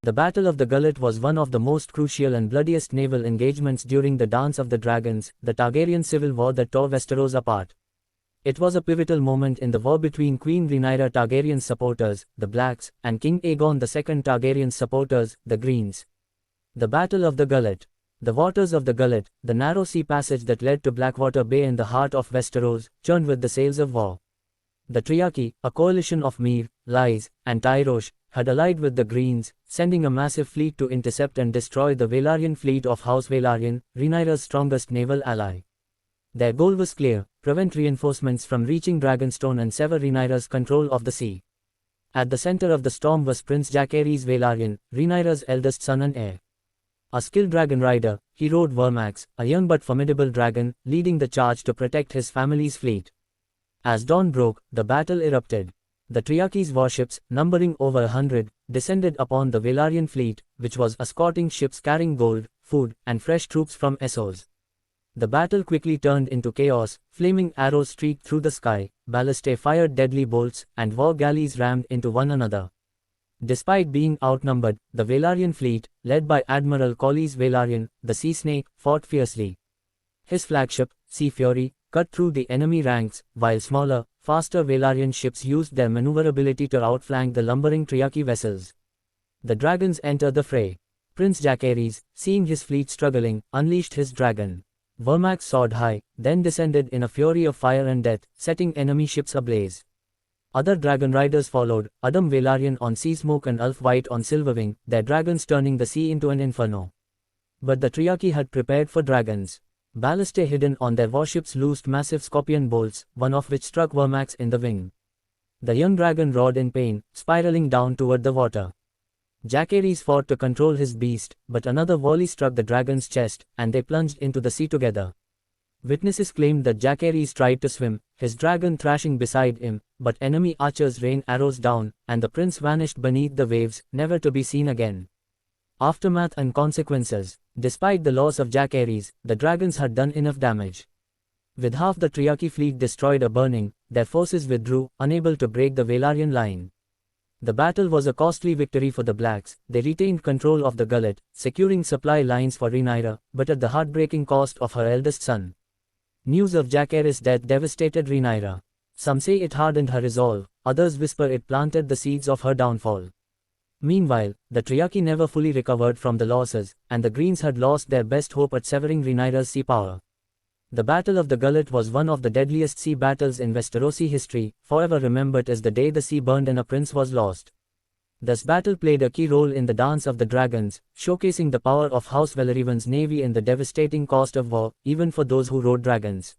The Battle of the Gullet was one of the most crucial and bloodiest naval engagements during the Dance of the Dragons, the Targaryen civil war that tore Westeros apart. It was a pivotal moment in the war between Queen Rhaenyra Targaryen's supporters, the Blacks, and King Aegon II Targaryen's supporters, the Greens. The Battle of the Gullet. The waters of the Gullet, the narrow sea passage that led to Blackwater Bay in the heart of Westeros, churned with the sails of war. The Triarchy, a coalition of Myr, Lys, and Tyrosh, had allied with the Greens, sending a massive fleet to intercept and destroy the Valyrian fleet of House Valyrian, Rhaenyra's strongest naval ally. Their goal was clear: prevent reinforcements from reaching Dragonstone and sever Rhaenyra's control of the sea. At the center of the storm was Prince Jacaerys Velaryon, Rhaenyra's eldest son and heir. A skilled dragon rider, he rode Vermax, a young but formidable dragon, leading the charge to protect his family's fleet. As dawn broke, the battle erupted. The Triarchy's warships, numbering over 100, descended upon the Valyrian fleet, which was escorting ships carrying gold, food, and fresh troops from Essos. The battle quickly turned into chaos. Flaming arrows streaked through the sky, ballistae fired deadly bolts, and war galleys rammed into one another. Despite being outnumbered, the Valyrian fleet, led by Admiral Corlys Velaryon, the Sea Snake, fought fiercely. His flagship, Sea Fury, cut through the enemy ranks, while smaller, faster Valyrian ships used their maneuverability to outflank the lumbering Triarchy vessels. The dragons entered the fray. Prince Jacaerys, seeing his fleet struggling, unleashed his dragon. Vermax soared high, then descended in a fury of fire and death, setting enemy ships ablaze. Other dragon riders followed, Adam Velaryon on Seasmoke and Ulf White on Silverwing, their dragons turning the sea into an inferno. But the Triarchy had prepared for dragons. Ballistae hidden on their warships loosed massive scorpion bolts, one of which struck Vermax in the wing. The young dragon roared in pain, spiraling down toward the water. Jacaerys fought to control his beast, but another volley struck the dragon's chest, and they plunged into the sea together. Witnesses claimed that Jacaerys tried to swim, his dragon thrashing beside him, but enemy archers rained arrows down, and the prince vanished beneath the waves, never to be seen again. Aftermath and consequences. Despite the loss of Jacaerys, the dragons had done enough damage. With half the Triarchy fleet destroyed or burning, their forces withdrew, unable to break the Valyrian line. The battle was a costly victory for the Blacks. They retained control of the Gullet, securing supply lines for Rhaenyra, but at the heartbreaking cost of her eldest son. News of Jacaerys' death devastated Rhaenyra. Some say it hardened her resolve, others whisper it planted the seeds of her downfall. Meanwhile, the Triarchy never fully recovered from the losses, and the Greens had lost their best hope at severing Rhaenyra's sea power. The Battle of the Gullet was one of the deadliest sea battles in Westerosi history, forever remembered as the day the sea burned and a prince was lost. This battle played a key role in the Dance of the Dragons, showcasing the power of House Valyrian's navy and the devastating cost of war, even for those who rode dragons.